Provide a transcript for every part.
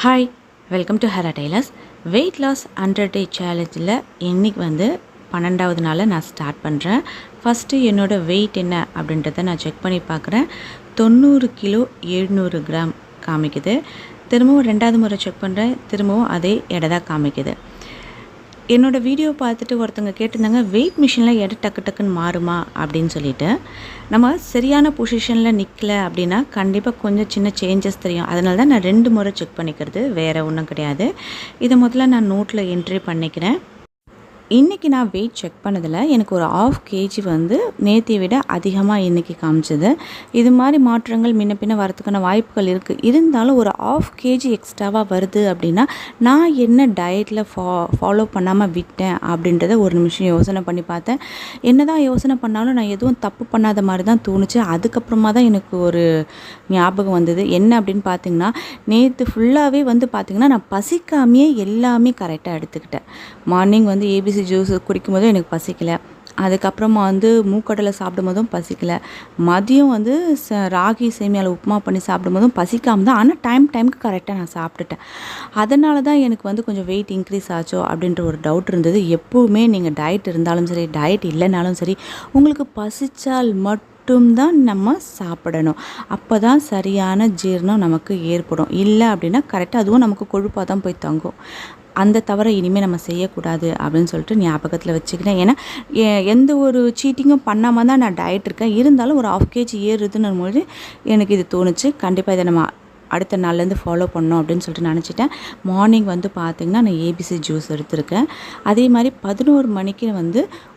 Hi, welcome to ஹரா tailors. Weight loss 100 day சேலஞ்சில் இன்றைக்கி 12வது நாளில் நான் ஸ்டார்ட் பண்ணுறேன். ஃபஸ்ட்டு என்னோடய வெயிட் என்ன அப்படின்றத நான் செக் பண்ணி பார்க்குறேன். 90 கிலோ 700 கிராம் காமிக்குது. திரும்பவும் 2வது முறை செக் பண்ணுறேன். திரும்பவும் அதே எடை தான் காமிக்குது. என்னோடய வீடியோ பார்த்துட்டு ஒருத்தங்க கேட்டிருந்தாங்க, வெயிட் மிஷினில் எடை டக்கு டக்குன்னு மாறுமா அப்படின்னு சொல்லிட்டு. நம்ம சரியான பொசிஷனில் நிற்கல அப்படின்னா கண்டிப்பாக கொஞ்சம் சின்ன சேஞ்சஸ் தெரியும். அதனால தான் நான் 2 முறை செக் பண்ணிக்கிறது, வேறு ஒன்றும் கிடையாது. இதை முதல்ல நான் நோட்டில் என்ட்ரி பண்ணிக்கிறேன். இன்றைக்கி நான் வெயிட் செக் பண்ணதில் எனக்கு ஒரு 1/2 kg நேற்றை விட அதிகமாக இன்றைக்கி காமிச்சது. இது மாதிரி மாற்றங்கள் முன்ன பின்ன வரதுக்கான வாய்ப்புகள் இருக்குது. இருந்தாலும் ஒரு 1/2 kg எக்ஸ்ட்ராவாக வருது அப்படின்னா நான் என்ன டயட்டில் ஃபாலோ பண்ணாமல் விட்டேன் அப்படின்றத ஒரு நிமிஷம் யோசனை பண்ணி பார்த்தேன். என்ன தான் யோசனை பண்ணாலும் நான் எதுவும் தப்பு பண்ணாத மாதிரி தான் தோணுச்சு. அதுக்கப்புறமா தான் எனக்கு ஒரு ஞாபகம் வந்தது. என்ன அப்படின்னு பார்த்திங்கன்னா, நேற்று ஃபுல்லாகவே பார்த்திங்கன்னா நான் பசிக்காமையே எல்லாமே கரெக்டாக எடுத்துக்கிட்டேன். மார்னிங் ஏபிசி ஜூஸ் குடிக்கும் போதும் எனக்கு பசிக்கலை. அதுக்கப்புறமா மூக்கடலை சாப்பிடும் போதும் பசிக்கலை. மதியம் ராகி சேமியாவில் உப்புமா பண்ணி சாப்பிடும் போதும் பசிக்காமல் தான், ஆனால் டைமுக்கு கரெக்டாக நான் சாப்பிட்டுட்டேன். அதனால தான் எனக்கு கொஞ்சம் வெயிட் இன்க்ரீஸ் ஆச்சோ அப்படின்ற ஒரு டவுட் இருந்தது. எப்போவுமே நீங்கள் டயட் இருந்தாலும் சரி, டயட் இல்லைனாலும் சரி, உங்களுக்கு பசித்தால் மட்டும்தான் நம்ம சாப்பிடணும். அப்போ தான் சரியான ஜீரணம் நமக்கு ஏற்படும். இல்லை அப்படின்னா கரெக்டாக அதுவும் நமக்கு கொழுப்பாக தான் போய் தங்கும். அந்த தவிர இனிமேல் நம்ம செய்யக்கூடாது அப்படின்னு சொல்லிட்டு ஞாபகத்தில் வச்சுக்கிறேன். ஏன்னா எந்த ஒரு சீட்டிங்கும் பண்ணாமல் தான் நான் டயட் இருக்கேன். இருந்தாலும் ஒரு 1/2 kg ஏறுதுன்னும் போது எனக்கு இது தோணுச்சு. கண்டிப்பாக இதை நம்ம அடுத்த நாள்லேருந்து ஃபாலோ பண்ணோம் அப்படின்னு சொல்லிட்டு நினச்சிட்டேன். மார்னிங் பார்த்திங்கன்னா நான் ஏபிசி ஜூஸ் எடுத்திருக்கேன். அதே மாதிரி 11 மணிக்கு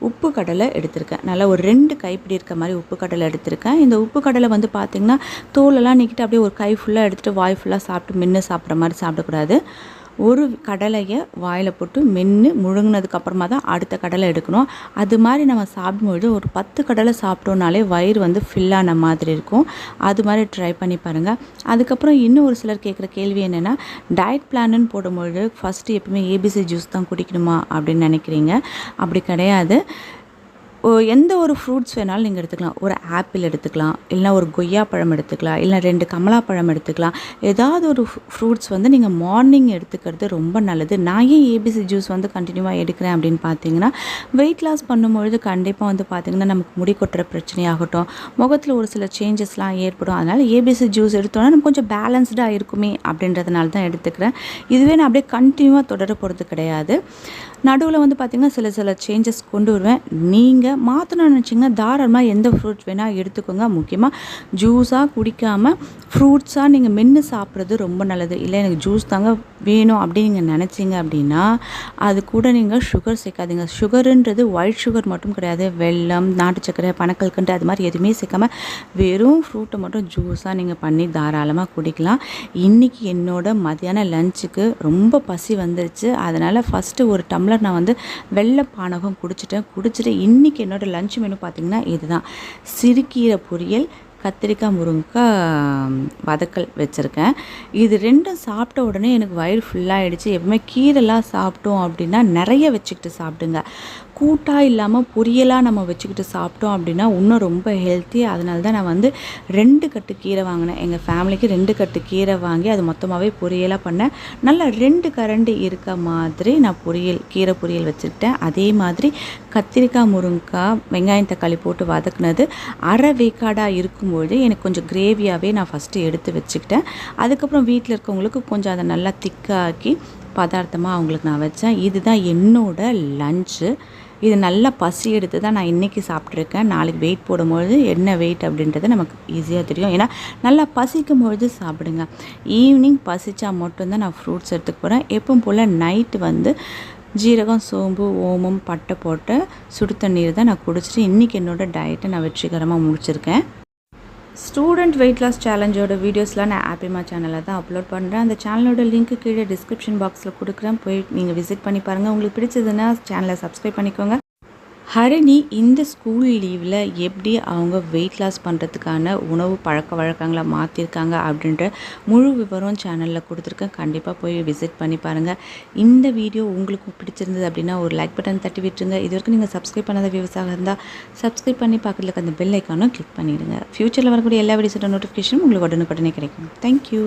உப்பு கடலை எடுத்திருக்கேன். நல்லா ஒரு 2 கைப்பிடி இருக்க மாதிரி உப்பு கடலை எடுத்திருக்கேன். இந்த உப்பு கடலை பார்த்திங்கன்னா தோலெல்லாம் நீக்கிட்டு அப்படியே ஒரு கை ஃபுல்லாக எடுத்துகிட்டு வாய் ஃபுல்லாக சாப்பிட்டு மென்று சாப்பிட்ற மாதிரி சாப்பிடக்கூடாது. ஒரு கடலையை வாயில் போட்டு மென்று முழுங்கினதுக்கப்புறமா தான் அடுத்த கடலை எடுக்கணும். அது மாதிரி நம்ம சாப்பிடும்பொழுது ஒரு 10 கடலை சாப்பிட்டோன்னாலே வயிறு ஃபில்லான மாதிரி இருக்கும். அது மாதிரி ட்ரை பண்ணி பாருங்கள். அதுக்கப்புறம் இன்னும் ஒரு சிலர் கேட்குற கேள்வி என்னென்னா, டயட் பிளான்னு போடும்பொழுது ஃபஸ்ட்டு எப்பவுமே ஏபிசி ஜூஸ் தான் குடிக்கணுமா அப்படின்னு நினைக்கிறீங்க. அப்படி கிடையாது. எந்த ஒரு ஃப்ரூட்ஸ் வேணாலும் நீங்கள் எடுத்துக்கலாம். ஒரு ஆப்பிள் எடுத்துக்கலாம், இல்லைனா ஒரு கொய்யாப்பழம் எடுத்துக்கலாம், இல்லை 2 கமலாப்பழம் எடுத்துக்கலாம். ஏதாவது ஒரு ஃப்ரூட்ஸ் நீங்கள் மார்னிங் எடுத்துக்கிறது ரொம்ப நல்லது. நான் ஏன் ஏபிசி ஜூஸ் கண்டினியூவாக எடுக்கிறேன் அப்படின்னு பார்த்தீங்கன்னா, வெயிட் லாஸ் பண்ணும்பொழுது கண்டிப்பாக பார்த்திங்கன்னா நமக்கு முடி கொட்டுற பிரச்சனையாகட்டும், முகத்தில் ஒரு சில சேஞ்சஸ்லாம் ஏற்படும். அதனால் ஏபிசி ஜூஸ் எடுத்தோன்னா நம்ம கொஞ்சம் பேலன்ஸ்டாக இருக்குமே அப்படின்றதுனால தான் எடுத்துக்கிறேன். இதுவே நான் அப்படியே கண்டினியூவாக தொடர போகிறது கிடையாது. நடுவில் பார்த்திங்கன்னா சில சேஞ்சஸ் கொண்டு வருவேன். நீங்கள் மாற்றணும்னு நினச்சிங்கன்னா தாராளமாக எந்த ஃப்ரூட்ஸ் வேணால் எடுத்துக்கோங்க. முக்கியமாக ஜூஸாக குடிக்காமல் ஃப்ரூட்ஸாக நீங்கள் மென்று சாப்பிட்றது ரொம்ப நல்லது. இல்லை எனக்கு ஜூஸ் தாங்க வேணும் அப்படின்னு நீங்கள் நினச்சிங்க அப்படின்னா அது கூட நீங்கள் சுகர் சேர்க்காதீங்க. சுகருன்றது ஒயிட் சுகர் மட்டும் கிடையாது. வெல்லம், நாட்டு சக்கரை, பனக்கல்கண்டு அது மாதிரி எதுவுமே சேர்க்காமல் வெறும் ஃப்ரூட்டை மட்டும் ஜூஸாக நீங்கள் பண்ணி தாராளமாக குடிக்கலாம். இன்றைக்கி என்னோட மத்தியான லஞ்சுக்கு ரொம்ப பசி வந்துருச்சு. அதனால் ஃபஸ்ட்டு ஒரு டம்ளர் நான் வெள்ளை பானகம் குடிச்சிட்டு இன்றைக்கி என்னோடய லஞ்ச் மெனு பார்த்திங்கன்னா இதுதான். சிறுகீரை பொரியல், கத்திரிக்காய், முருங்கைக்காய் வதக்கல் வச்சுருக்கேன். இது 2ம் சாப்பிட்ட உடனே எனக்கு வயிறு ஃபுல்லாகிடுச்சு. எப்பவுமே கீரைலாம் சாப்பிட்டோம் அப்படின்னா நிறைய வச்சுக்கிட்டு சாப்பிடுங்க. கூட்டாக இல்லாமல் பொரியலாக நம்ம வச்சுக்கிட்டு சாப்பிட்டோம் அப்படின்னா இன்னும் ரொம்ப ஹெல்த்தி. அதனால தான் நான் 2 கட்டு கீரை வாங்கினேன். எங்கள் ஃபேமிலிக்கு 2 கட்டு கீரை வாங்கி அது மொத்தமாகவே பொரியலாக பண்ணேன். நல்லா 2 கரண்டி இருக்க மாதிரி நான் கீரை பொரியல் வச்சுக்கிட்டேன். அதே மாதிரி கத்திரிக்காய், முருங்கைக்காய், வெங்காயம், தக்காளி போட்டு வதக்குனது அரை வேக்காடாக இருக்கும்போது எனக்கு கொஞ்சம் கிரேவியாகவே நான் ஃபஸ்ட்டு எடுத்து வச்சுக்கிட்டேன். அதுக்கப்புறம் வீட்டில் இருக்கவங்களுக்கு கொஞ்சம் அதை நல்லா திக்காக்கி பதார்த்தமாக அவங்களுக்கு நான் வச்சேன். இதுதான் என்னோட லஞ்சு. இது நல்லா பசி எடுத்து தான் நான் இன்றைக்கி சாப்பிட்ருக்கேன். நாளைக்கு வெயிட் போடும்பொழுது என்ன வெயிட் அப்படின்றது நமக்கு ஈஸியாக தெரியும். ஏன்னா நல்லா பசிக்கும் பொழுது சாப்பிடுங்க. ஈவினிங் பசித்தா மட்டும்தான் நான் ஃப்ரூட்ஸ் எடுத்துக்க போகிறேன். எப்பவும் போல் நைட்டு ஜீரகம், சோம்பு, ஓமம், பட்டை போட்ட சுடு தண்ணீர் தான் நான் குடிச்சிட்டு இன்றைக்கி என்னோடய டயட்டை நான் வெற்றிகரமாக முடிச்சிருக்கேன். ஸ்டூடெண்ட் வெயிட் லாஸ் சேலஞ்சோட வீடியோஸ்லாம் நான் ஆப்பிமா சேனலில் தான் அப்லோட் பண்ணுறேன். அந்த சேனலோட லிங்க்கு கீழே டிஸ்கிரிப்ஷன் பாக்ஸில் கொடுக்குறேன். போய் நீங்கள் விசிட் பண்ணி பாருங்கள். உங்களுக்கு பிடிச்சதுன்னா சேனலை சப்ஸ்கிரைப் பண்ணிக்கோங்க. ஹரிணி இந்த ஸ்கூல் லீவில் எப்படி அவங்க வெயிட் லாஸ் பண்ணுறதுக்கான உணவு பழக்க வழக்கங்களை மாற்றிருக்காங்க அப்படின்ற முழு விவரம் சேனலில் கொடுத்துருக்கேன். கண்டிப்பாக போய் விசிட் பண்ணி பாருங்கள். இந்த வீடியோ உங்களுக்கு பிடிச்சிருந்தது அப்படின்னா ஒரு லைக் பட்டன் தட்டி விட்டுருங்க. இது வரைக்கும் நீங்கள் சப்ஸ்கிரைப் பண்ணாத வியூவர்ஸாக இருந்தால் சப்ஸ்கிரைப் பண்ணி பக்கத்தில் இருக்க அந்த பெல் ஐக்கானும் கிளிக் பண்ணிடுங்க. ஃப்யூச்சரில் வரக்கூடிய எல்லா வீடியோஸோட நோட்டிஃபிகேஷனும் உங்களுக்கு உடனுக்குடனே கிடைக்கும். தேங்க்யூ.